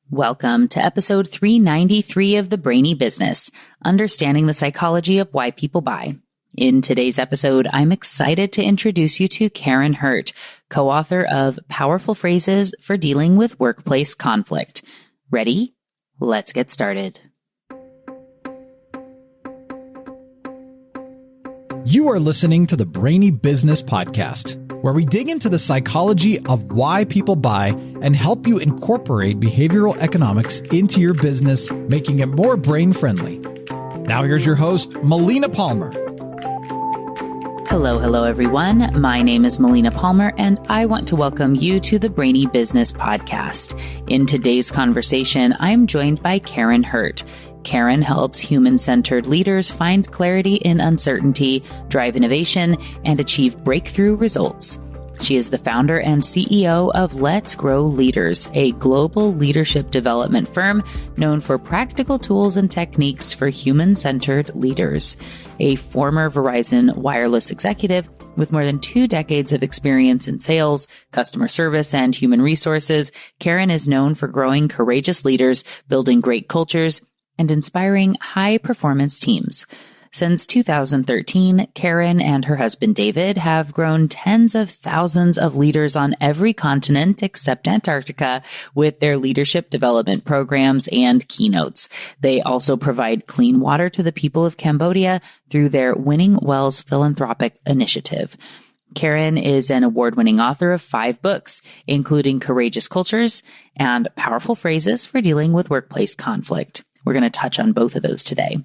Welcome to episode 393 of the Brainy Business, Understanding the Psychology of Why People Buy. In today's episode, I'm excited to introduce you to Karin Hurt, co-author of Powerful Phrases for Dealing with Workplace Conflict. Ready? Let's get started. You are listening to the Brainy Business Podcast, where we dig into the psychology of why people buy and help you incorporate behavioral economics into your business, making it more brain-friendly. Now here's your host, Melina Palmer. Hello, everyone. My name is Melina Palmer, and I want to welcome you to the Brainy Business Podcast. In today's conversation, I'm joined by Karin Hurt. Karin helps human-centered leaders find clarity in uncertainty, drive innovation, and achieve breakthrough results. She is the founder and CEO of Let's Grow Leaders, a global leadership development firm known for practical tools and techniques for human-centered leaders. A former Verizon wireless executive with more than 2 decades of experience in sales, customer service, and human resources, Karin is known for growing courageous leaders, building great cultures, and inspiring high-performance teams. Since 2013, Karin and her husband David have grown tens of thousands of leaders on every continent except Antarctica with their leadership development programs and keynotes. They also provide clean water to the people of Cambodia through their Winning Wells philanthropic initiative. Karin is an award-winning author of 5 books, including Courageous Cultures and Powerful Phrases for Dealing with Workplace Conflict. We're going to touch on both of those today.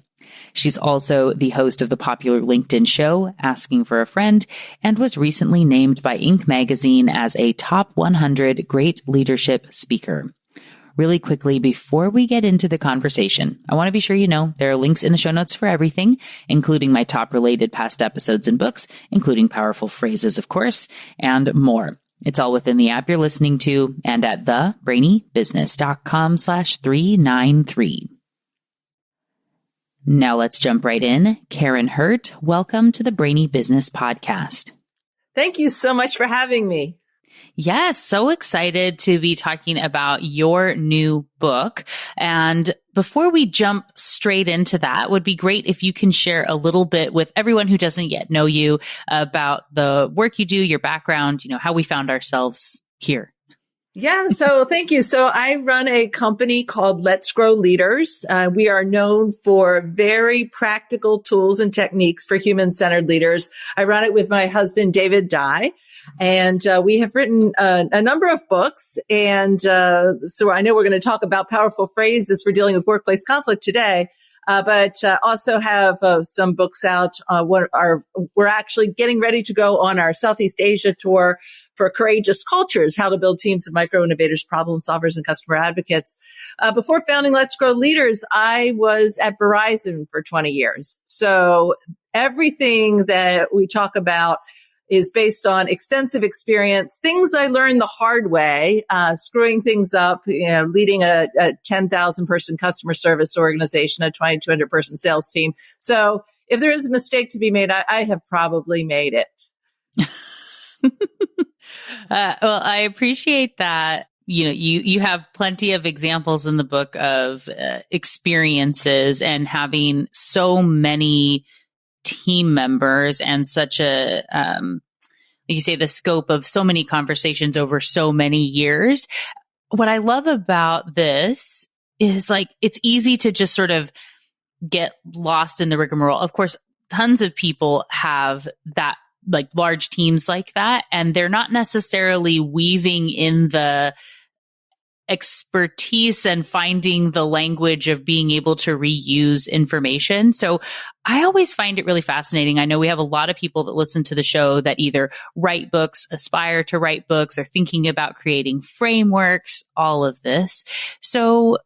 She's also the host of the popular LinkedIn show, Asking for a Friend, and was recently named by Inc. magazine as a top 100 great leadership speaker. Really quickly, before we get into the conversation, I want to be sure you know there are links in the show notes for everything, including my top related past episodes and books, including Powerful Phrases, of course, and more. It's all within the app you're listening to and at thebrainybusiness.com/393. Now let's jump right in. Karin Hurt, welcome to the Brainy Business Podcast. Thank you so much for having me. Yes, so excited to be talking about your new book. And before we jump straight into that, would be great if you can share a little bit with everyone who doesn't yet know you about the work you do, your background, how we found ourselves here. Yeah, so thank you. So I run a company called Let's Grow Leaders. We are known for very practical tools and techniques for human-centered leaders. I run it with my husband, David Dye, and we have written a number of books. And so I know we're going to talk about powerful phrases for dealing with workplace conflict today. But also have some books out. We're actually getting ready to go on our Southeast Asia tour for Courageous Cultures, how to build teams of micro-innovators, problem solvers, and customer advocates. Before founding Let's Grow Leaders, I was at Verizon for 20 years. So everything that we talk about is based on extensive experience, things I learned the hard way, screwing things up, leading a 10,000 person customer service organization, a 2,200 person sales team. So if there is a mistake to be made, I have probably made it. Well, I appreciate that. You have plenty of examples in the book of experiences and having so many team members and such a, you say, the scope of so many conversations over so many years. What I love about this is it's easy to just sort of get lost in the rigmarole. Of course, tons of people have that, large teams like that, and they're not necessarily weaving in the expertise and finding the language of being able to reuse information. So I always find it really fascinating. I know we have a lot of people that listen to the show that either write books, aspire to write books, or thinking about creating frameworks, all of this. So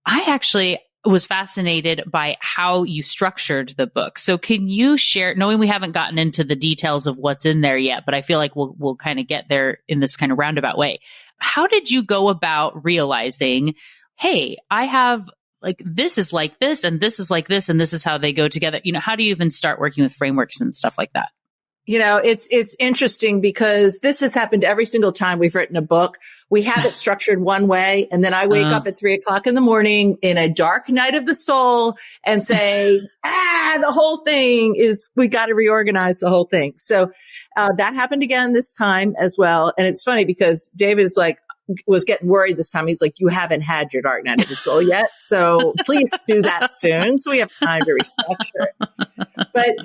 I actually was fascinated by how you structured the book. So can you share, knowing we haven't gotten into the details of what's in there yet, but I feel like we'll kind of get there in this kind of roundabout way. How did you go about realizing, hey, I have this is like this, and this is like this, and this is how they go together? How do you even start working with frameworks and stuff like that? It's interesting because this has happened every single time we've written a book We have it structured one way. And then I wake up at 3:00 in the morning in a dark night of the soul and say, the whole thing we got to reorganize the whole thing. So that happened again this time as well. And it's funny because David was getting worried this time. He's like, you haven't had your dark night of the soul yet. So please do that soon. So we have time to restructure it. But,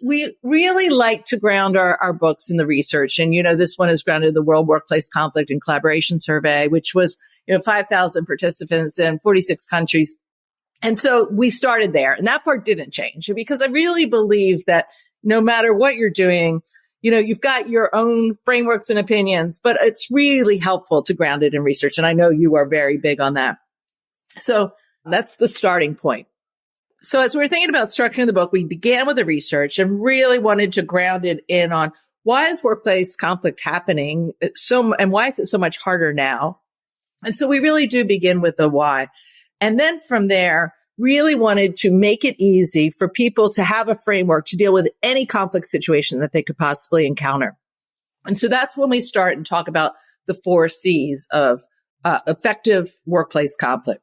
we really like to ground our books in the research. And, this one is grounded in the World Workplace Conflict and Collaboration Survey, which was, 5,000 participants in 46 countries. And so we started there, and that part didn't change because I really believe that no matter what you're doing, you've got your own frameworks and opinions, but it's really helpful to ground it in research. And I know you are very big on that. So that's the starting point. So as we were thinking about structuring the book, we began with the research and really wanted to ground it in on why is workplace conflict happening and why is it so much harder now? And so we really do begin with the why. And then from there, really wanted to make it easy for people to have a framework to deal with any conflict situation that they could possibly encounter. And so that's when we start and talk about the 4 C's of effective workplace conflict.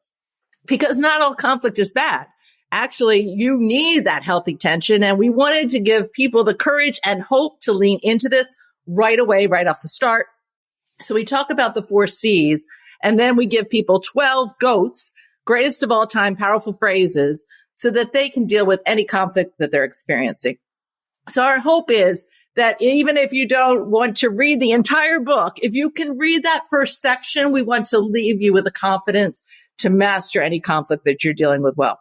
Because not all conflict is bad. Actually, you need that healthy tension. And we wanted to give people the courage and hope to lean into this right away, right off the start. So we talk about the 4 C's, and then we give people 12 GOATs, greatest of all time, powerful phrases, so that they can deal with any conflict that they're experiencing. So our hope is that even if you don't want to read the entire book, if you can read that first section, we want to leave you with the confidence to master any conflict that you're dealing with well.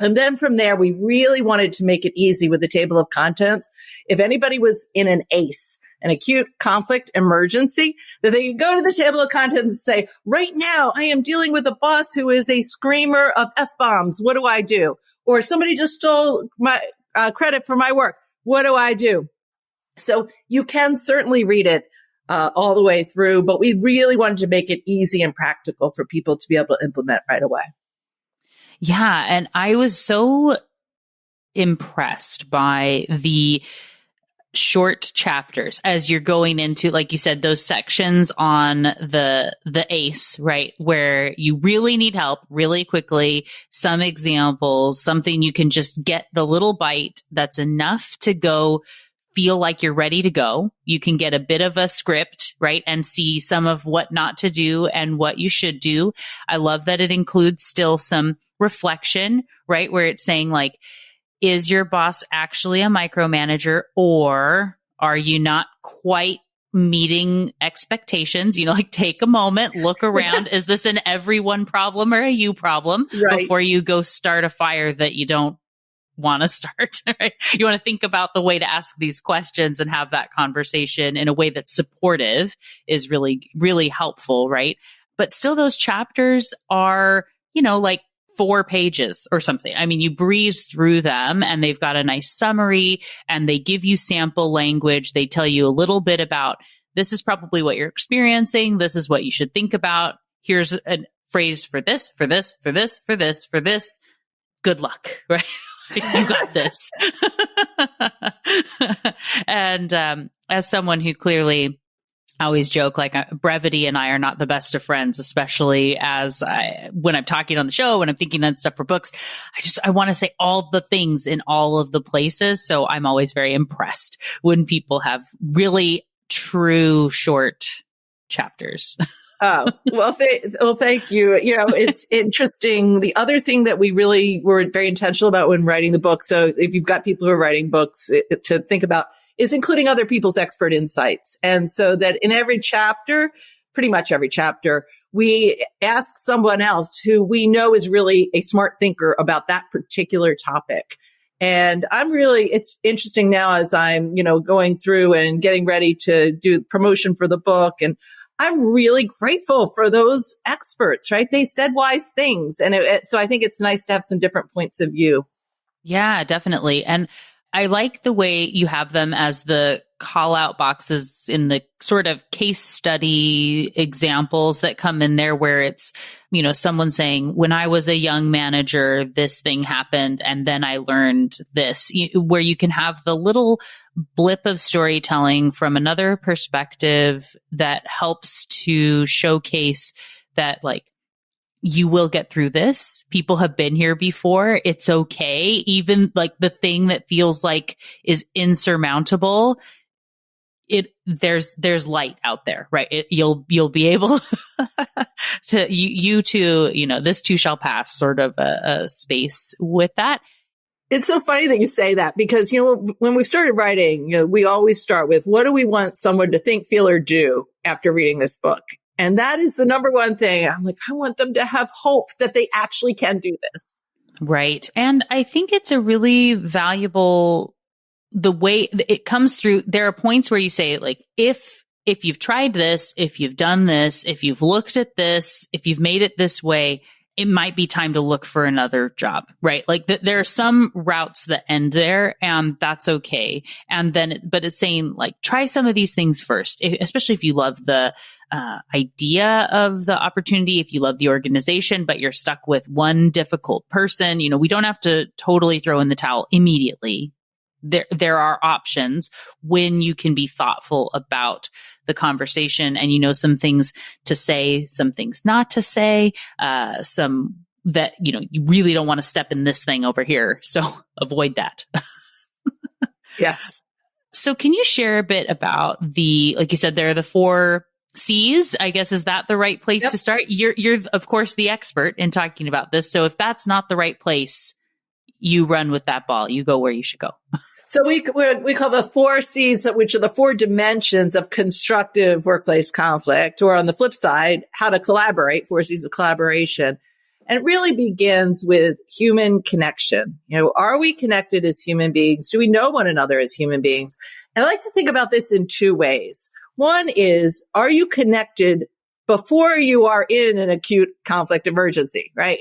And then from there, we really wanted to make it easy with the table of contents. If anybody was in an ACE, an acute conflict emergency, that they could go to the table of contents and say, right now, I am dealing with a boss who is a screamer of F-bombs. What do I do? Or somebody just stole my credit for my work. What do I do? So you can certainly read it all the way through, but we really wanted to make it easy and practical for people to be able to implement right away. Yeah. And I was so impressed by the short chapters as you're going into, like you said, those sections on the ACE, right? Where you really need help really quickly, some examples, something you can just get the little bite that's enough to go feel like you're ready to go. You can get a bit of a script, right? And see some of what not to do and what you should do. I love that it includes still some reflection, right? Where it's saying like, is your boss actually a micromanager, or are you not quite meeting expectations? Like take a moment, look around. Is this an everyone problem or a you problem? Right. Before you go start a fire that you don't want to start, right? You want to think about the way to ask these questions and have that conversation in a way that's supportive is really, really helpful, right? But still those chapters are, like 4 pages or something. I mean, you breeze through them and they've got a nice summary and they give you sample language. They tell you a little bit about this is probably what you're experiencing. This is what you should think about. Here's a phrase for this, for this, for this, for this, for this. Good luck, right? You got this. And as someone who clearly I always joke like brevity and I are not the best of friends, especially when I'm talking on the show, when I'm thinking on stuff for books. I want to say all the things in all of the places. So I'm always very impressed when people have really true short chapters. Oh, well, thank you. It's interesting. The other thing that we really were very intentional about when writing the book. So if you've got people who are writing books to think about, is including other people's expert insights. And so that in every chapter, pretty much every chapter, we ask someone else who we know is really a smart thinker about that particular topic. And it's interesting now as I'm, going through and getting ready to do promotion for the book. And I'm really grateful for those experts, right? They said wise things. And so I think it's nice to have some different points of view. Yeah, definitely. And I like the way you have them as the call out boxes in the sort of case study examples that come in there where it's, someone saying, when I was a young manager, this thing happened and then I learned this, where you can have the little blip of storytelling from another perspective that helps to showcase that, like, you will get through this. People have been here before. It's okay. Even like the thing that feels like is insurmountable, there's light out there, right? You'll be able to, you too, this too shall pass, sort of a space with that. It's so funny that you say that because, when we started writing, we always start with, what do we want someone to think, feel, or do after reading this book? And that is the number one thing. I'm like, I want them to have hope that they actually can do this. Right. And I think it's a really valuable, the way it comes through. There are points where you say, like, if you've tried this, if you've done this, if you've looked at this, if you've made it this way, it might be time to look for another job, right? Like there are some routes that end there and that's okay. And then, but it's saying, like, try some of these things first, especially if you love the idea of the opportunity, if you love the organization, but you're stuck with one difficult person, we don't have to totally throw in the towel immediately. There are options when you can be thoughtful about the conversation and some things to say, some things not to say, some that, you really don't want to step in this thing over here. So avoid that. Yes. So can you share a bit about like you said, there are the 4 C's, I guess, is that the right place Yep. to start? You're of course the expert in talking about this. So if that's not the right place, you run with that ball. You go where you should go. So we call the 4 C's, which are the 4 dimensions of constructive workplace conflict, or on the flip side, how to collaborate, 4 C's of collaboration. And it really begins with human connection. Are we connected as human beings? Do we know one another as human beings? And I like to think about this in 2 ways. One is, are you connected before you are in an acute conflict emergency, right?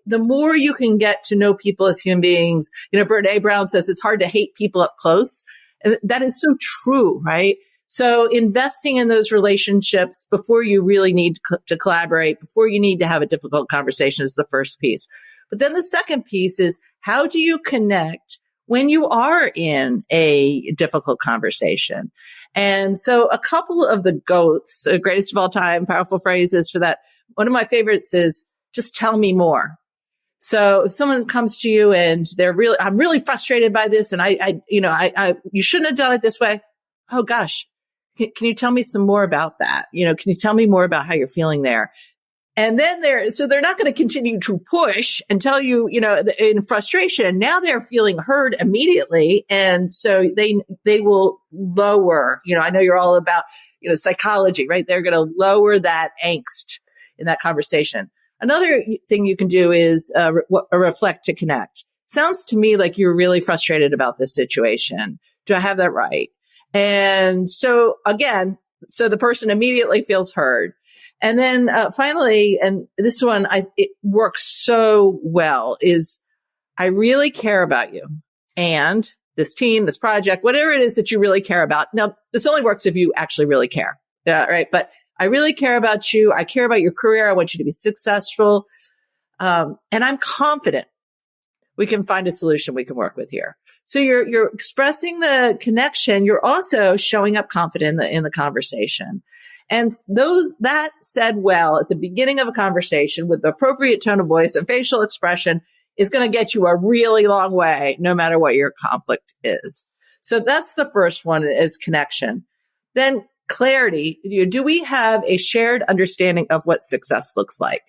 The more you can get to know people as human beings, Brené Brown says it's hard to hate people up close. And that is so true, right? So investing in those relationships before you really need to collaborate, before you need to have a difficult conversation is the first piece. But then the second piece is, how do you connect when you are in a difficult conversation? And so a couple of the GOATs, greatest of all time, powerful phrases for that. One of my favorites is, just tell me more. So if someone comes to you and I'm really frustrated by this and you shouldn't have done it this way. Oh gosh, can you tell me some more about that? Can you tell me more about how you're feeling there? And then they're not going to continue to push and tell you, in frustration. Now they're feeling heard immediately. And so they will lower, I know you're all about, psychology, right? They're going to lower that angst in that conversation. Another thing you can do is reflect to connect. Sounds to me like you're really frustrated about this situation. Do I have that right? And so again, the person immediately feels heard. And then finally, and this one, it works so well, is I really care about you and this team, this project, whatever it is that you really care about. Now, this only works if you actually really care, right? But I really care about you. I care about your career. I want you to be successful. And I'm confident we can find a solution we can work with here. So you're expressing the connection. You're also showing up confident in the conversation. And that said well at the beginning of a conversation with the appropriate tone of voice and facial expression is going to get you a really long way, no matter what your conflict is. So that's the first one, is connection. Then clarity. Do we have a shared understanding of what success looks like?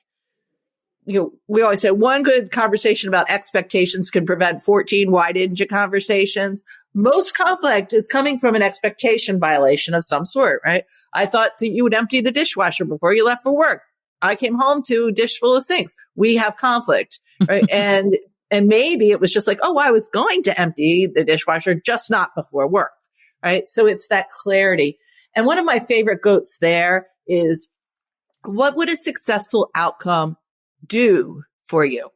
We always say one good conversation about expectations can prevent 14 why didn't you conversations. Most conflict is coming from an expectation violation of some sort, right? I thought that you would empty the dishwasher before you left for work. I came home to a dish full of sinks. We have conflict, right? and maybe it was just like, oh, I was going to empty the dishwasher, just not before work, right? So it's that clarity. And one of my favorite GOATs there is, what would a successful outcome do for you?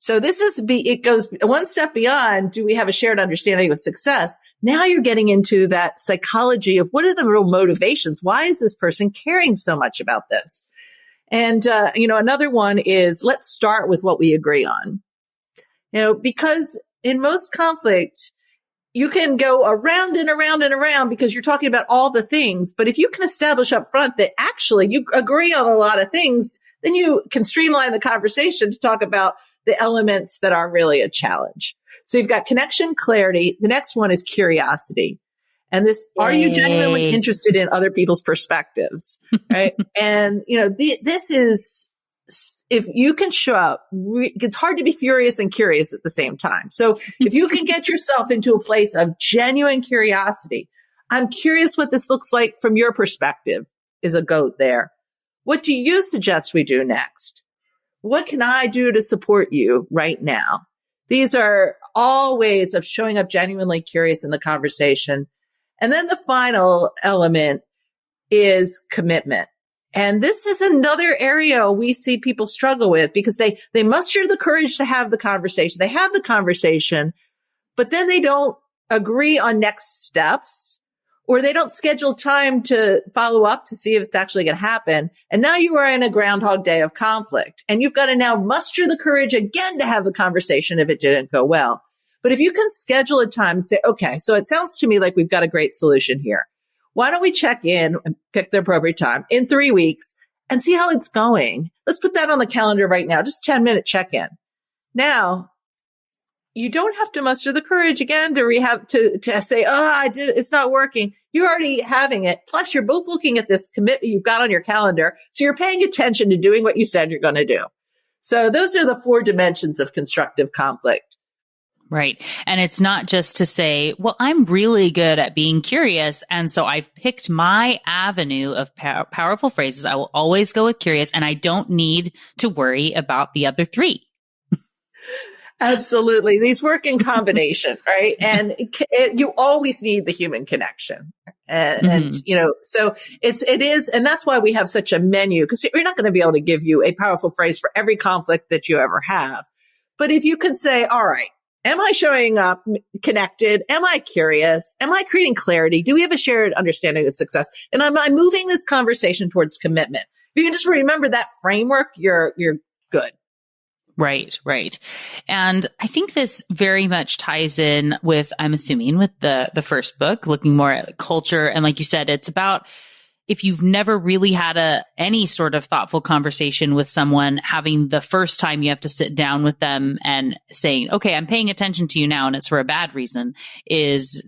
So it goes one step beyond, do we have a shared understanding of success? Now you're getting into that psychology of what are the real motivations? Why is this person caring so much about this? And, another one is let's start with what we agree on. Because in most conflict, you can go around and around and around because you're talking about all the things. But if you can establish up front that actually you agree on a lot of things, then you can streamline the conversation to talk about the elements that are really a challenge. So you've got connection, clarity. The next one is curiosity. And are you genuinely interested in other people's perspectives? Right. And, this is, if you can show up, it's hard to be furious and curious at the same time. So if you can get yourself into a place of genuine curiosity, I'm curious what this looks like from your perspective, is a goat there. What do you suggest we do next? What can I do to support you right now? These are all ways of showing up genuinely curious in the conversation. And then the final element is commitment. And this is another area we see people struggle with because they muster the courage to have the conversation. They have the conversation, but then they don't agree on next steps, or they don't schedule time to follow up to see if it's actually going to happen. And now you are in a Groundhog Day of conflict, and you've got to now muster the courage again to have the conversation if it didn't go well. But if you can schedule a time and say, okay, so it sounds to me like we've got a great solution here. Why don't we check in and pick the appropriate time in 3 weeks and see how it's going? Let's put that on the calendar right now, just 10-minute check-in. Now, you don't have to muster the courage again to say, it's not working. You're already having it. Plus, you're both looking at this commitment you've got on your calendar. So you're paying attention to doing what you said you're going to do. So those are the 4 dimensions of constructive conflict. Right. And it's not just to say, well, I'm really good at being curious. And so I've picked my avenue of powerful phrases. I will always go with curious, and I don't need to worry about the other 3. Absolutely. These work in combination, right? And you always need the human connection. And so it is, and that's why we have such a menu, because we're not going to be able to give you a powerful phrase for every conflict that you ever have. But if you can say, all right, am I showing up connected? Am I curious? Am I creating clarity? Do we have a shared understanding of success? And am I moving this conversation towards commitment? If you can just remember that framework, you're good. Right, right. And I think this very much ties in with, I'm assuming, with the first book, looking more at culture. And like you said, it's about if you've never really had any sort of thoughtful conversation with someone, having the first time you have to sit down with them and saying, okay, I'm paying attention to you now, and it's for a bad reason, is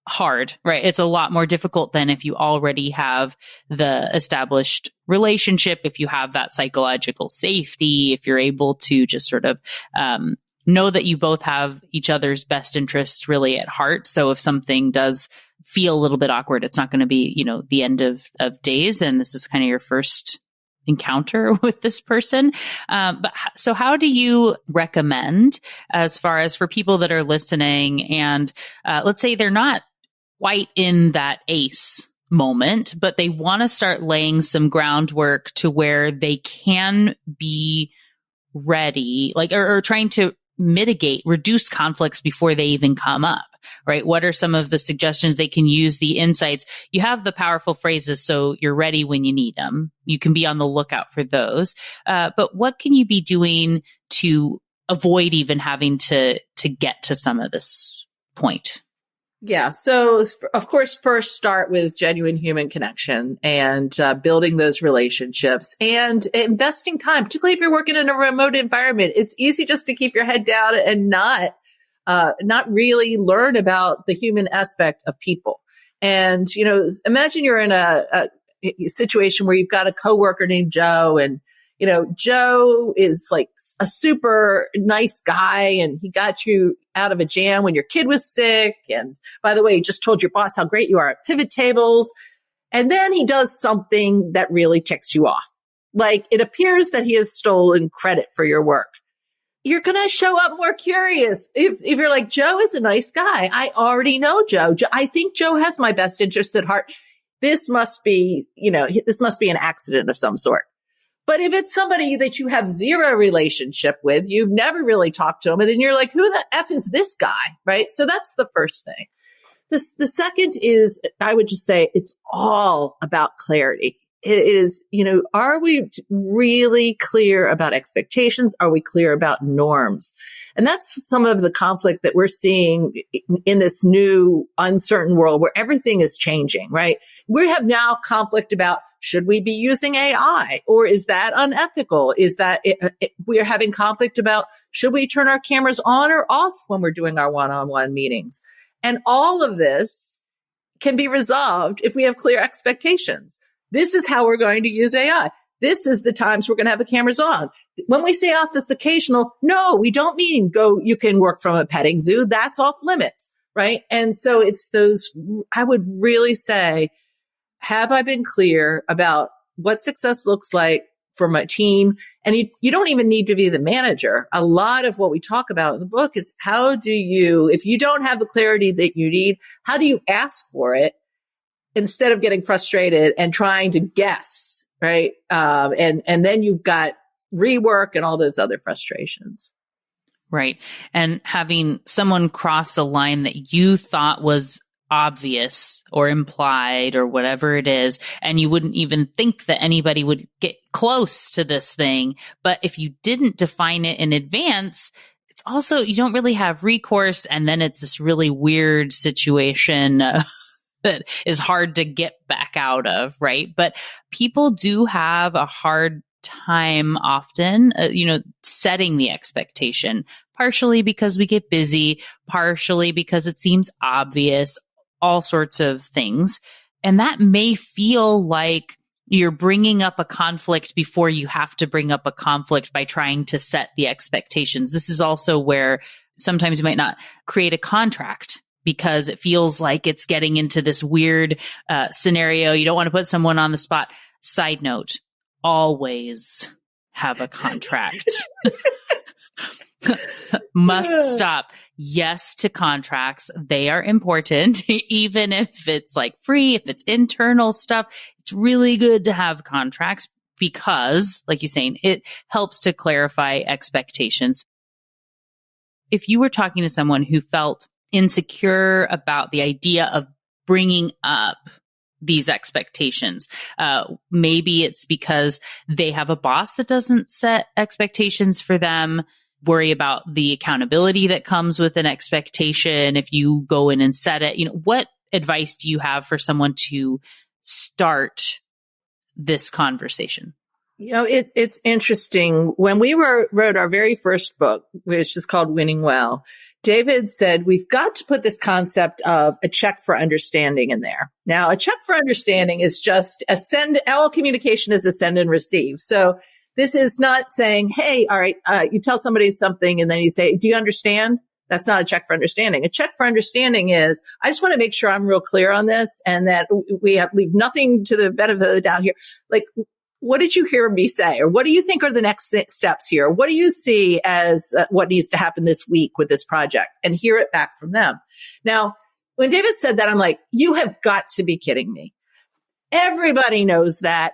hard, right? It's a lot more difficult than if you already have the established relationship, if you have that psychological safety, if you're able to just sort of know that you both have each other's best interests really at heart. So if something does feel a little bit awkward, it's not going to be, the end of days. And this is kind of your first encounter with this person. So how do you recommend, as far as for people that are listening and let's say they're not quite in that ace moment, but they want to start laying some groundwork to where they can be ready, or trying to reduce conflicts before they even come up, right? What are some of the suggestions they can use, the insights? You have the powerful phrases, so you're ready when you need them. You can be on the lookout for those. But what can you be doing to avoid even having to get to some of this point? Yeah. So of course, first start with genuine human connection and building those relationships and investing time, particularly if you're working in a remote environment. It's easy just to keep your head down and not really learn about the human aspect of people. And, imagine you're in a situation where you've got a coworker named Joe, and Joe is like a super nice guy, and he got you out of a jam when your kid was sick. And by the way, he just told your boss how great you are at pivot tables. And then he does something that really ticks you off. Like, it appears that he has stolen credit for your work. You're going to show up more curious. If you're like, Joe is a nice guy. I already know Joe. I think Joe has my best interest at heart. This must be, an accident of some sort. But if it's somebody that you have zero relationship with, you've never really talked to them, and then you're like, who the F is this guy? Right? So that's the first thing. The second is, I would just say it's all about clarity. It is, are we really clear about expectations? Are we clear about norms? And that's some of the conflict that we're seeing in this new uncertain world where everything is changing, right? We have now conflict about, should we be using AI, or is that unethical? Is that we are having conflict about, should we turn our cameras on or off when we're doing our one-on-one meetings? And all of this can be resolved if we have clear expectations. This is how we're going to use AI. This is the times we're going to have the cameras on. When we say office occasional, no, we don't mean you can work from a petting zoo. That's off limits, right? And so it's those, I would really say, have I been clear about what success looks like for my team? And you don't even need to be the manager. A lot of what we talk about in the book is if you don't have the clarity that you need, how do you ask for it instead of getting frustrated and trying to guess, right? And then you've got rework and all those other frustrations. Right. And having someone cross a line that you thought was obvious or implied or whatever it is, and you wouldn't even think that anybody would get close to this thing. But if you didn't define it in advance, it's also, you don't really have recourse. And then it's this really weird situation that is hard to get back out of, right? But people do have a hard time often, setting the expectation, partially because we get busy, partially because it seems obvious, all sorts of things. And that may feel like you're bringing up a conflict before you have to bring up a conflict by trying to set the expectations. This is also where sometimes you might not create a contract because it feels like it's getting into this weird scenario. You don't want to put someone on the spot. Side note, always have a contract. Must stop. Yes to contracts. They are important. Even if it's like free, if it's internal stuff, it's really good to have contracts because, like you're saying, it helps to clarify expectations. If you were talking to someone who felt insecure about the idea of bringing up these expectations, maybe it's because they have a boss that doesn't set expectations for them, worry about the accountability that comes with an expectation if you go in and set it. What advice do you have for someone to start this conversation? It's interesting. When we wrote our very first book, which is called Winning Well, David said, we've got to put this concept of a check for understanding in there. Now, a check for understanding is just all communication is a send and receive. So this is not saying, hey, all right, you tell somebody something and then you say, do you understand? That's not a check for understanding. A check for understanding is, I just want to make sure I'm real clear on this and that we leave nothing to the benefit of the doubt here. Like, what did you hear me say? Or what do you think are the next steps here? What do you see as what needs to happen this week with this project? And hear it back from them. Now, when David said that, I'm like, you have got to be kidding me. Everybody knows that.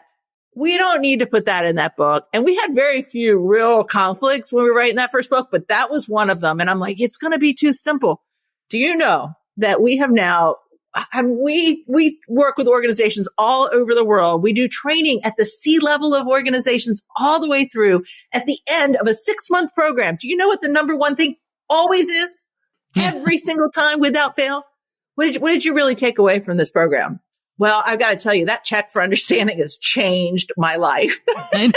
We don't need to put that in that book. And we had very few real conflicts when we were writing that first book, but that was one of them. And I'm like, it's going to be too simple. Do you know that we have now, we work with organizations all over the world. We do training at the C-level of organizations all the way through at the end of a 6-month program. Do you know what the number one thing always is? Every single time without fail? What did you really take away from this program? Well, I've got to tell you, that check for understanding has changed my life. Right?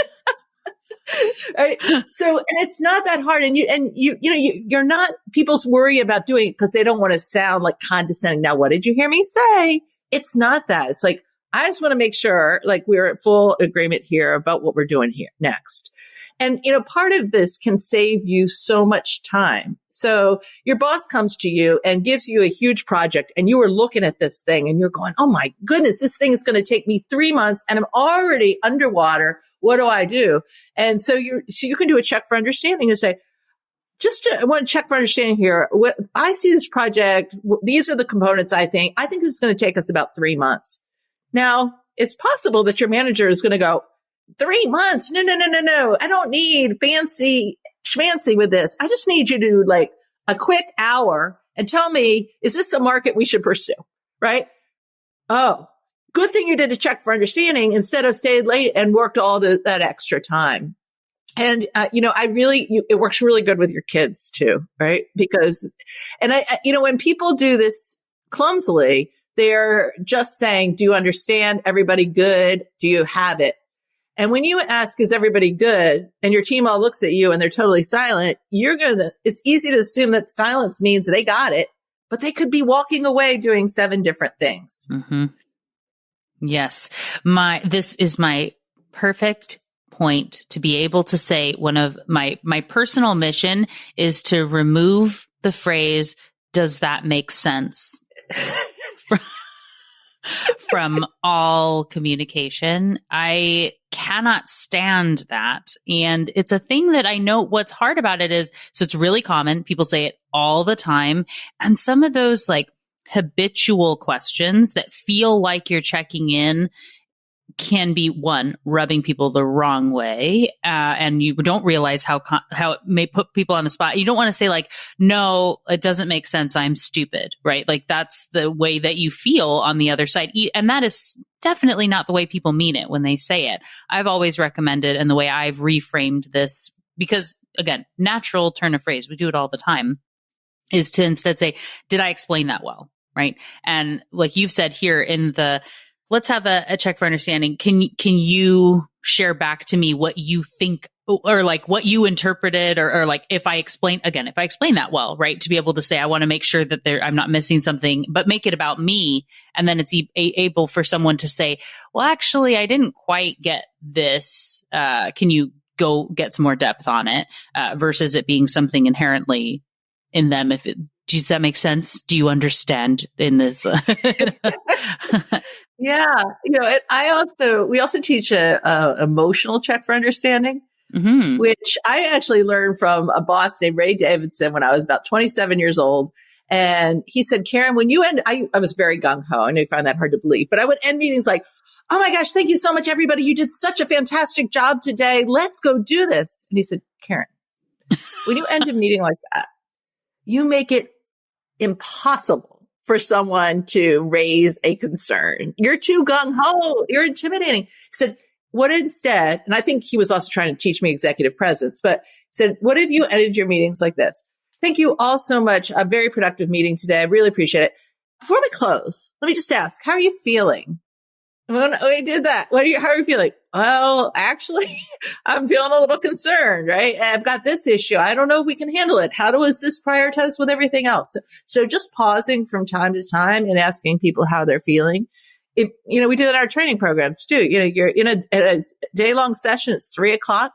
So, and it's not that hard. And you're not, people's worry about doing it because they don't want to sound like condescending. Now, what did you hear me say? It's not that. It's like, I just want to make sure like we're at full agreement here about what we're doing here next. And, part of this can save you so much time. So your boss comes to you and gives you a huge project and you are looking at this thing and you're going, oh my goodness, this thing is going to take me 3 months and I'm already underwater. What do I do? And so you can do a check for understanding and say, I want to check for understanding here. What I see this project, these are the components I think this is going to take us about 3 months. Now, it's possible that your manager is going to go, 3 months. No. I don't need fancy schmancy with this. I just need you to do like a quick hour and tell me, is this a market we should pursue? Right? Oh, good thing you did a check for understanding instead of stayed late and worked all that extra time. And, it works really good with your kids too, right? Because, when people do this clumsily, they're just saying, do you understand? Everybody good? Do you have it? And when you ask, is everybody good? And your team all looks at you and they're totally silent, it's easy to assume that silence means they got it, but they could be walking away doing 7 different things. Mm-hmm. Yes. This is my perfect point to be able to say one of my personal mission is to remove the phrase, does that make sense? From all communication. I cannot stand that. And it's a thing that I know what's hard about it is, so it's really common. People say it all the time. And some of those like habitual questions that feel like you're checking in can be rubbing people the wrong way. And you don't realize how it may put people on the spot. You don't want to say like, no, it doesn't make sense. I'm stupid, right? Like that's the way that you feel on the other side. And that is definitely not the way people mean it when they say it. I've always recommended, and the way I've reframed this, because again, natural turn of phrase, we do it all the time, is to instead say, did I explain that well? Right. And like you've said here in let's have a check for understanding. Can you share back to me what you think or like what you interpreted or like if I explain that well, right? To be able to say, I want to make sure that I'm not missing something, but make it about me. And then it's able for someone to say, well, actually, I didn't quite get this. Can you go get some more depth on it? Versus it being something inherently in them. Does that make sense? Do you understand in this? Yeah. We also teach a emotional check for understanding, mm-hmm. which I actually learned from a boss named Ray Davidson when I was about 27 years old. And he said, Karin, when you end, I was very gung ho. I know you find that hard to believe, but I would end meetings like, oh my gosh, thank you so much, everybody. You did such a fantastic job today. Let's go do this. And he said, Karin, when you end a meeting like that, you make it impossible for someone to raise a concern. You're too gung-ho. You're intimidating. He said, what instead, and I think he was also trying to teach me executive presence, but he said, what if you ended your meetings like this? Thank you all so much. A very productive meeting today. I really appreciate it. Before we close, let me just ask, how are you feeling? When we did that, how are you feeling? Well, actually, I'm feeling a little concerned, right? I've got this issue. I don't know if we can handle it. How is this prioritized with everything else? So just pausing from time to time and asking people how they're feeling. We do that in our training programs too. You're in a day-long session. It's 3:00.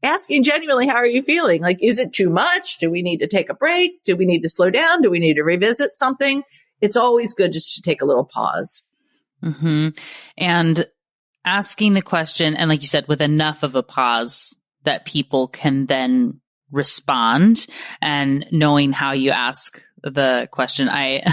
Asking genuinely, how are you feeling? Like, is it too much? Do we need to take a break? Do we need to slow down? Do we need to revisit something? It's always good just to take a little pause. Mm-hmm. And asking the question, and like you said, with enough of a pause that people can then respond, and knowing how you ask the question. I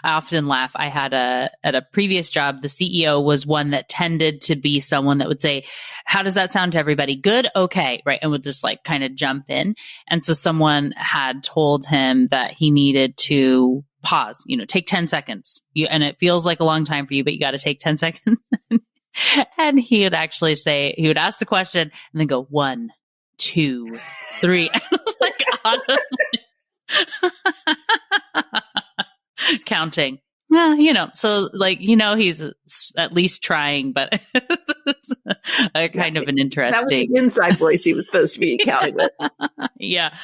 often laugh. I had at a previous job, the CEO was one that tended to be someone that would say, how does that sound to everybody? Good? Okay. Right. And would just like kind of jump in. And so someone had told him that he needed to pause, take 10 seconds. And it feels like a long time for you, but you got to take 10 seconds. And he would actually say, he would ask the question and then go 1, 2, 3. And I was like, counting. Well, so like, he's at least trying, but kind of an interesting. That was the inside voice he was supposed to be counting with. Yeah.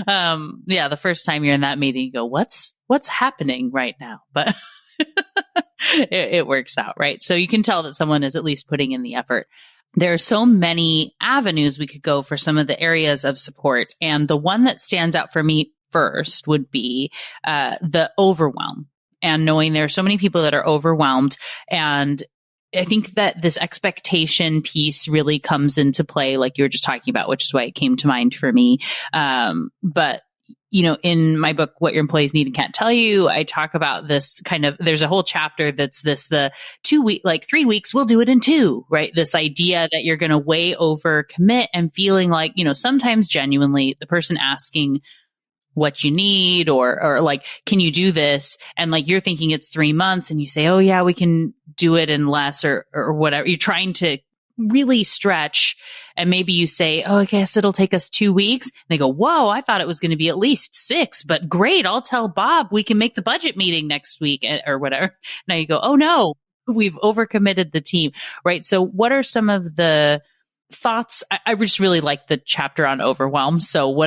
The first time you're in that meeting, you go, what's happening right now? But it works out, right? So you can tell that someone is at least putting in the effort. There are so many avenues we could go for some of the areas of support. And the one that stands out for me first would be the overwhelm, and knowing there are so many people that are overwhelmed. And I think that this expectation piece really comes into play, like you were just talking about, which is why it came to mind for me. But in my book, What Your Employees Need and Can't Tell You, I talk about this there's a whole chapter that's the 3 weeks, we'll do it in 2, right? This idea that you're going to way over commit and feeling like, sometimes genuinely the person asking what you need or like, can you do this? And like, you're thinking it's 3 months and you say, oh yeah, we can do it in less or whatever. You're trying to really stretch. And maybe you say, oh, I guess it'll take us 2 weeks. And they go, whoa, I thought it was going to be at least 6, but great. I'll tell Bob we can make the budget meeting next week or whatever. Now you go, oh no, we've overcommitted the team, right? So what are some of the thoughts? I just really like the chapter on overwhelm. So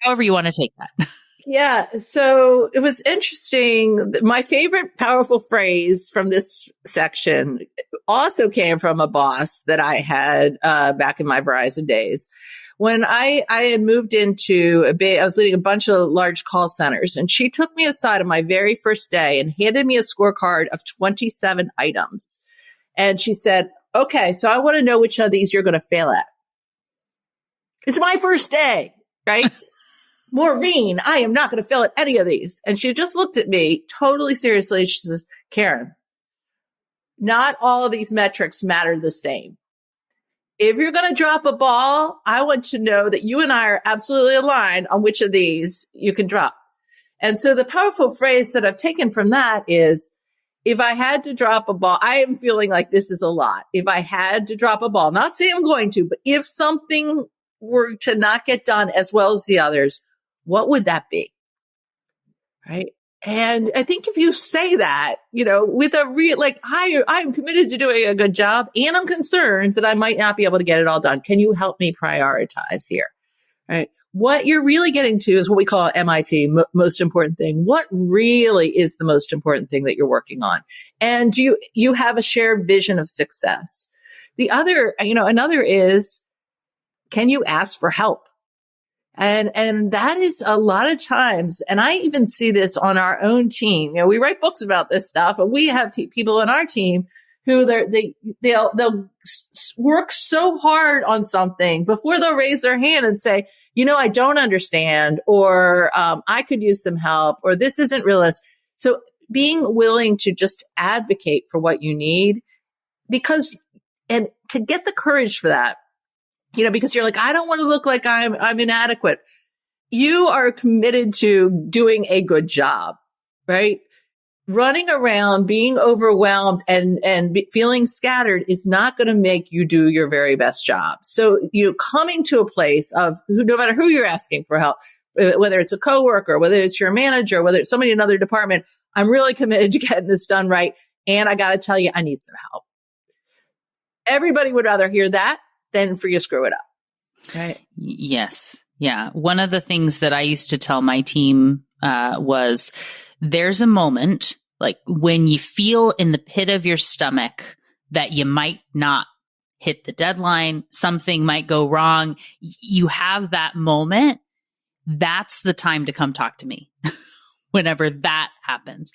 however you want to take that. Yeah. So it was interesting. My favorite powerful phrase from this section also came from a boss that I had back in my Verizon days. When I had moved into I was leading a bunch of large call centers, and she took me aside on my very first day and handed me a scorecard of 27 items. And she said, okay, so I want to know which of these you're going to fail at. It's my first day, right? Maureen, I am not going to fail at any of these. And she just looked at me totally seriously. She says, Karin, not all of these metrics matter the same. If you're going to drop a ball, I want to know that you and I are absolutely aligned on which of these you can drop. And so the powerful phrase that I've taken from that is, if I had to drop a ball, I am feeling like this is a lot. If I had to drop a ball, not saying I'm going to, but if something were to not get done as well as the others, what would that be? Right. And I think if you say that, with a real, like, I'm committed to doing a good job and I'm concerned that I might not be able to get it all done. Can you help me prioritize here? Right. What you're really getting to is what we call MIT, most important thing. What really is the most important thing that you're working on? And you have a shared vision of success. The other, another is, can you ask for help? And that is a lot of times, and I even see this on our own team. We write books about this stuff, and we have people on our team who they'll work so hard on something before they'll raise their hand and say, I don't understand, or I could use some help, or this isn't realistic. So being willing to just advocate for what you need, and to get the courage for that, because you're like, I don't want to look like I'm inadequate. You are committed to doing a good job, right? Running around, being overwhelmed and feeling scattered is not going to make you do your very best job. So coming to a place of no matter who you're asking for help, whether it's a coworker, whether it's your manager, whether it's somebody in another department, I'm really committed to getting this done right. And I got to tell you, I need some help. Everybody would rather hear that than for you to screw it up. Right. Yes. Yeah. One of the things that I used to tell my team was there's a moment like when you feel in the pit of your stomach that you might not hit the deadline, something might go wrong. You have that moment. That's the time to come talk to me whenever that happens.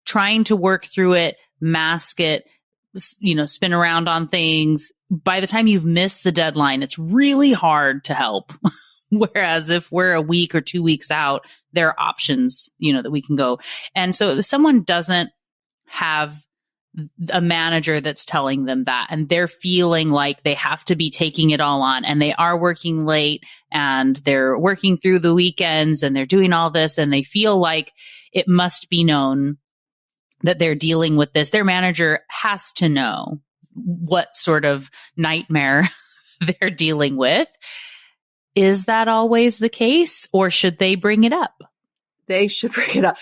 Trying to work through it, mask it, spin around on things. By the time you've missed the deadline, it's really hard to help. Whereas if we're a week or 2 weeks out, there are options, that we can go. And so if someone doesn't have a manager that's telling them that, and they're feeling like they have to be taking it all on, and they are working late and they're working through the weekends and they're doing all this, and they feel like it must be known that they're dealing with this, their manager has to know what sort of nightmare they're dealing with. Is that always the case, or should they bring it up? They should bring it up.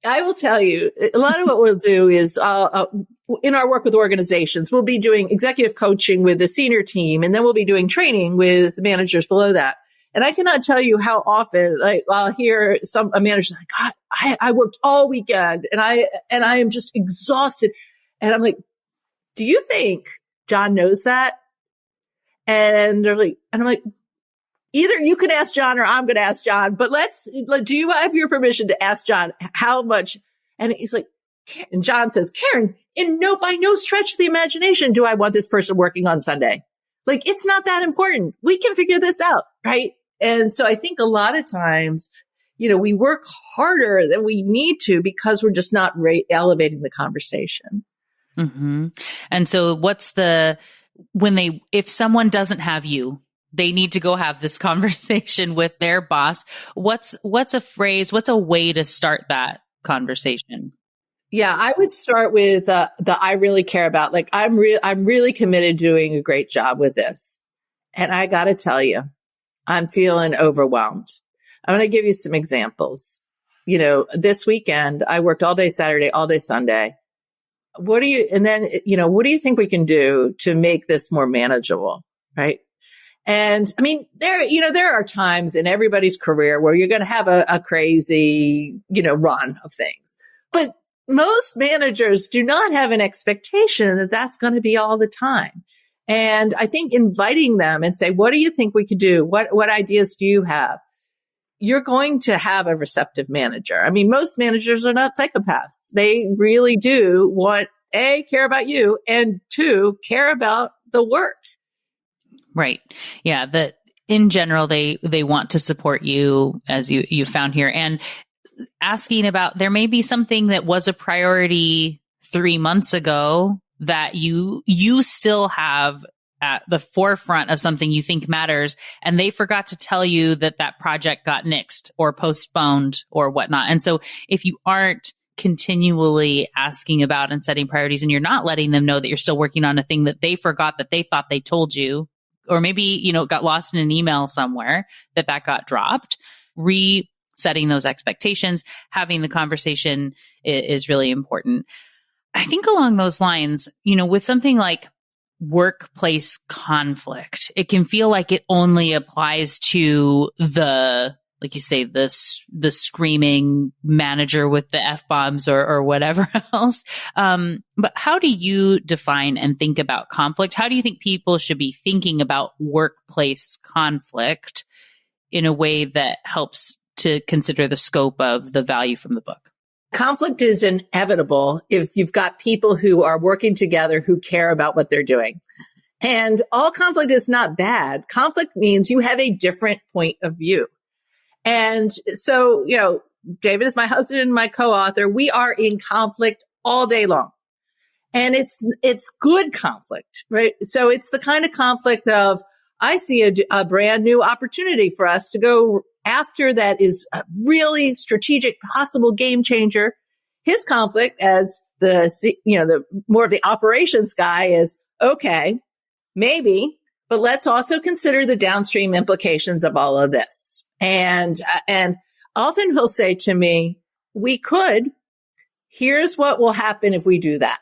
I will tell you, a lot of what we'll do is in our work with organizations, we'll be doing executive coaching with the senior team, and then we'll be doing training with the managers below that. And I cannot tell you how often I'll hear a manager like, God, I worked all weekend and I am just exhausted. And I'm like, do you think John knows that? And they're like, and I'm like, either you can ask John or I'm going to ask John, but do you have your permission to ask John how much? And he's like, and John says, Karin, by no stretch of the imagination do I want this person working on Sunday. Like, it's not that important. We can figure this out. Right. And so I think a lot of times, we work harder than we need to because we're just not elevating the conversation. Mm-hmm. And so if someone doesn't have you, they need to go have this conversation with their boss. What's a phrase, what's a way to start that conversation? Yeah, I would start with the I really care about, like, I'm really committed to doing a great job with this. And I got to tell you, I'm feeling overwhelmed. I'm going to give you some examples. This weekend, I worked all day Saturday, all day Sunday. What do you think we can do to make this more manageable? Right. And I mean, there are times in everybody's career where you're going to have a crazy, run of things, but most managers do not have an expectation that that's going to be all the time. And I think inviting them and say, what do you think we could do? What ideas do you have? You're going to have a receptive manager. I mean, most managers are not psychopaths. They really do want, A, care about you, and 2, care about the work. Right. Yeah. In general, they want to support you, as you found here. And asking about, there may be something that was a priority 3 months ago that you still have at the forefront of something you think matters, and they forgot to tell you that project got nixed or postponed or whatnot. And so if you aren't continually asking about and setting priorities, and you're not letting them know that you're still working on a thing that they forgot that they thought they told you, or maybe, it got lost in an email somewhere that got dropped, resetting those expectations, having the conversation is really important. I think along those lines, with something like workplace conflict, it can feel like it only applies to like you say, the screaming manager with the F-bombs or whatever else. But how do you define and think about conflict? How do you think people should be thinking about workplace conflict in a way that helps to consider the scope of the value from the book? Conflict is inevitable if you've got people who are working together who care about what they're doing. And all conflict is not bad. Conflict means you have a different point of view. And so, David is my husband and my co-author. We are in conflict all day long. And it's good conflict, right? So it's the kind of conflict of, I see a brand new opportunity for us to go after that is a really strategic, possible game changer. His conflict as the more of the operations guy is, okay, maybe, but let's also consider the downstream implications of all of this. And often he'll say to me, here's what will happen if we do that.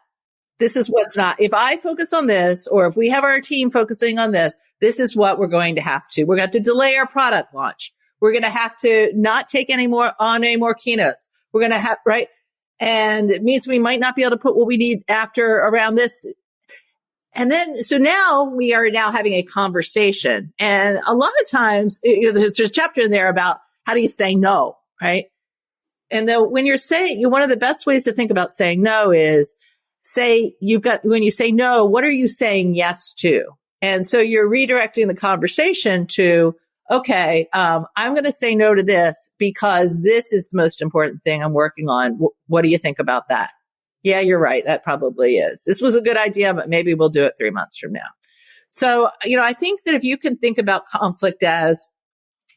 This is what's not, if I focus on this, or if we have our team focusing on this, this is what we're going to have to. We're going to have to delay our product launch. We're going to have to not take any more keynotes. We're going to have, right? And it means we might not be able to put what we need around this. And then, so now we are having a conversation. And a lot of times, there's a chapter in there about how do you say no, right? And then when you're saying, one of the best ways to think about saying no is when you say no, what are you saying yes to? And so you're redirecting the conversation to, okay, I'm going to say no to this because this is the most important thing I'm working on. What do you think about that? Yeah, you're right. That probably is. This was a good idea, but maybe we'll do it 3 months from now. So, I think that if you can think about conflict as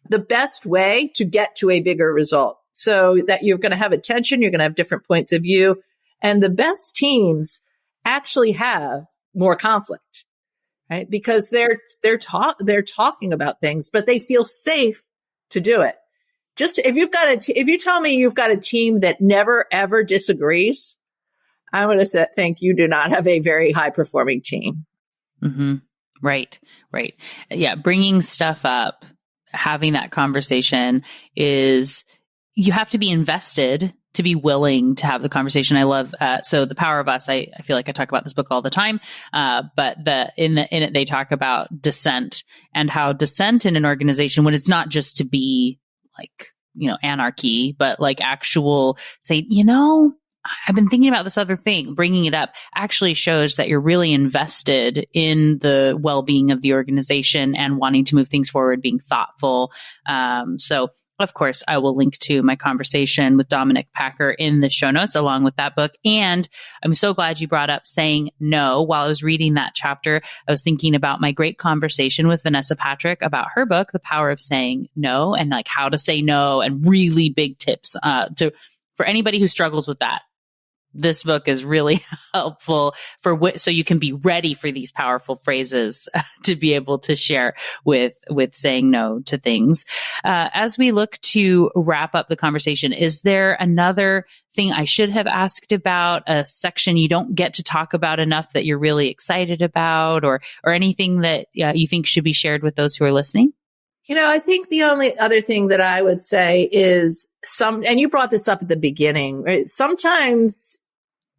the best way to get to a bigger result, so that you're going to have attention, you're going to have different points of view, and the best teams actually have more conflict, right? Because they're talking about things, but they feel safe to do it. Just if you tell me you've got a team that never ever disagrees, I'm going to think you do not have a very high performing team. Mm-hmm. Right. Yeah. Bringing stuff up, having that conversation you have to be invested to be willing to have the conversation. I love, so The Power of Us, I feel like I talk about this book all the time. But in it, they talk about dissent and how dissent in an organization, when it's not just to be like, anarchy, but like actual say, I've been thinking about this other thing, bringing it up actually shows that you're really invested in the well-being of the organization and wanting to move things forward, being thoughtful. So Of course, I will link to my conversation with Dominic Packer in the show notes along with that book. And I'm so glad you brought up saying no. While I was reading that chapter, I was thinking about my great conversation with Vanessa Patrick about her book, The Power of Saying No, and like how to say no and really big tips for anybody who struggles with that. This book is really helpful so you can be ready for these powerful phrases to be able to share with saying no to things. As we look to wrap up the conversation, is there another thing I should have asked about, a section you don't get to talk about enough that you're really excited about, or anything that you think should be shared with those who are listening? I think the only other thing that I would say is and you brought this up at the beginning, right? Sometimes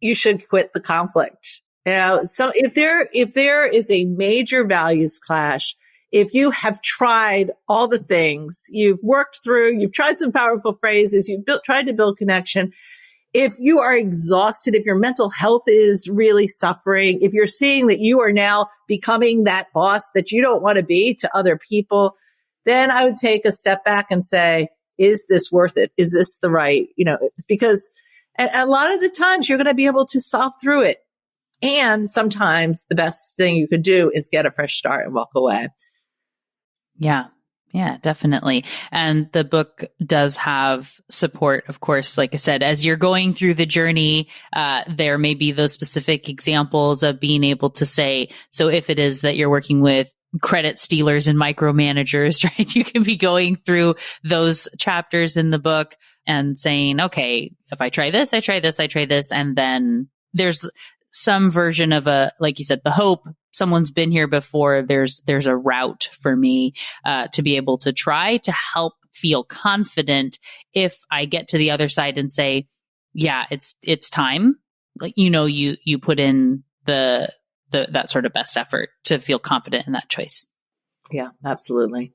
you should quit the conflict. So if there is a major values clash, if you have tried all the things, you've worked through, you've tried some powerful phrases, you've tried to build connection. If you are exhausted, if your mental health is really suffering, if you're seeing that you are now becoming that boss that you don't want to be to other people, then I would take a step back and say, is this worth it? Is this the right, because a lot of the times you're going to be able to solve through it. And sometimes the best thing you could do is get a fresh start and walk away. Yeah. Yeah, definitely. And the book does have support, of course. Like I said, as you're going through the journey, there may be those specific examples of being able to say, so if it is that you're working with credit stealers and micromanagers, right? You can be going through those chapters in the book and saying, okay, if I try this, I try this, I try this. And then there's some version of like you said, the hope, someone's been here before. There's a route for me, to be able to try to help feel confident if I get to the other side and say, yeah, it's time. Like, you put in that sort of best effort to feel confident in that choice. Yeah, absolutely.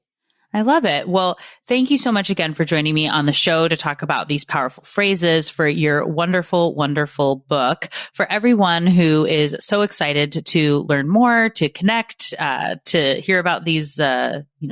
I love it. Well, thank you so much again for joining me on the show to talk about these powerful phrases, for your wonderful, wonderful book. For everyone who is so excited to learn more, to connect, to hear about these,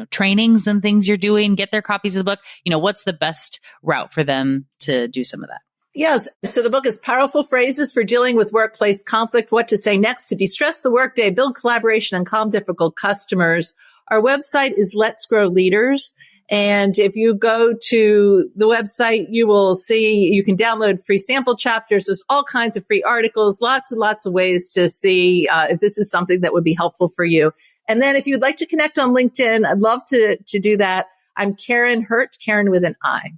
trainings and things you're doing, get their copies of the book, what's the best route for them to do some of that? Yes. So the book is Powerful Phrases for Dealing with Workplace Conflict, What to Say Next to De-Stress the Workday, Build Collaboration, and Calm Difficult Customers. Our website is Let's Grow Leaders. And if you go to the website, you will see you can download free sample chapters. There's all kinds of free articles, lots and lots of ways to see if this is something that would be helpful for you. And then if you'd like to connect on LinkedIn, I'd love to do that. I'm Karin Hurt, Karin with an I.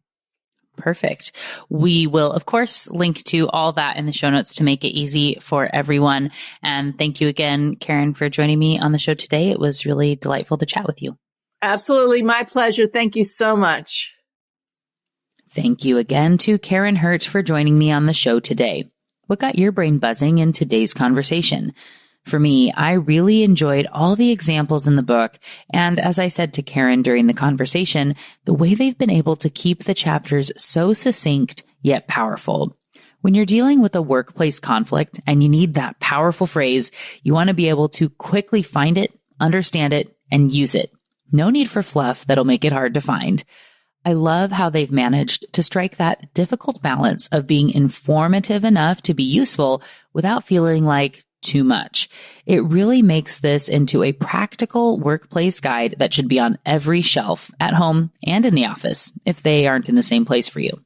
Perfect. We will, of course, link to all that in the show notes to make it easy for everyone. And thank you again, Karin, for joining me on the show today. It was really delightful to chat with you. Absolutely. My pleasure. Thank you so much. Thank you again to Karin Hurt for joining me on the show today. What got your brain buzzing in today's conversation? For me, I really enjoyed all the examples in the book. And as I said to Karin during the conversation, the way they've been able to keep the chapters so succinct yet powerful. When you're dealing with a workplace conflict and you need that powerful phrase, you want to be able to quickly find it, understand it, and use it. No need for fluff that'll make it hard to find. I love how they've managed to strike that difficult balance of being informative enough to be useful without feeling like too much. It really makes this into a practical workplace guide that should be on every shelf at home and in the office if they aren't in the same place for you.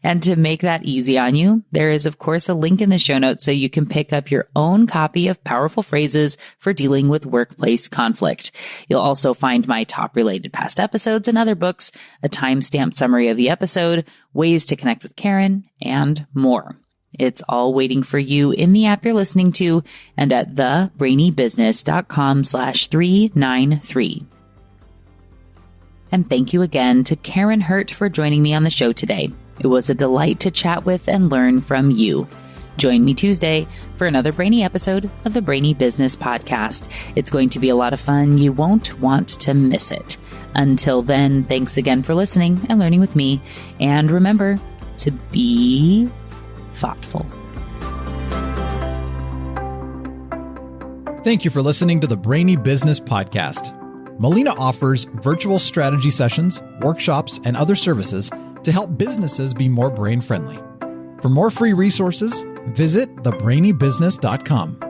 And to make that easy on you, there is, of course, a link in the show notes so you can pick up your own copy of Powerful Phrases for Dealing with Workplace Conflict. You'll also find my top related past episodes and other books, a time-stamped summary of the episode, ways to connect with Karin, and more. It's all waiting for you in the app you're listening to and at thebrainybusiness.com/393. And thank you again to Karin Hurt for joining me on the show today. It was a delight to chat with and learn from you. Join me Tuesday for another Brainy episode of the Brainy Business Podcast. It's going to be a lot of fun. You won't want to miss it. Until then, thanks again for listening and learning with me. And remember to be thoughtful. Thank you for listening to the Brainy Business Podcast. Melina offers virtual strategy sessions, workshops, and other services to help businesses be more brain-friendly. For more free resources, visit thebrainybusiness.com.